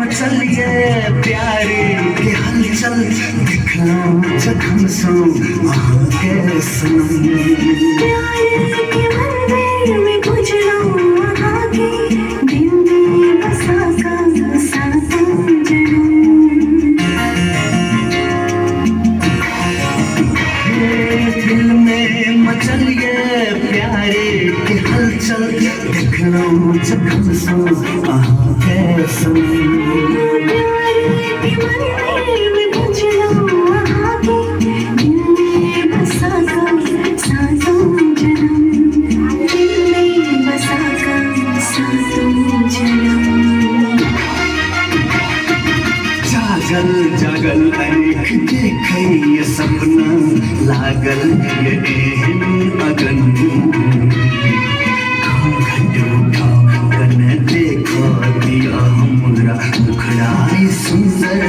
मचलिए प्यारे के हलचल दिखलाऊं जख्म सो वहाँ के सनम। प्यारे के मंदिर में गुजरूं वहाँ के दिल में बसा कर सातों जन्म। दिल में मचलिए प्यारे के हलचल दिखलाऊं जख्म सो वहाँ के सनम। प्यारे के मंदिर में गुजरूं वहाँ के दिल में बसा कर सातों जन्म। दिल में बसा कर सातों जन्म। जागल जागल आँख देखे ये सपना लागल ये एहन अगन। घूंघट उठा कने देखो दिया हमरा मुखड़ा सुंदर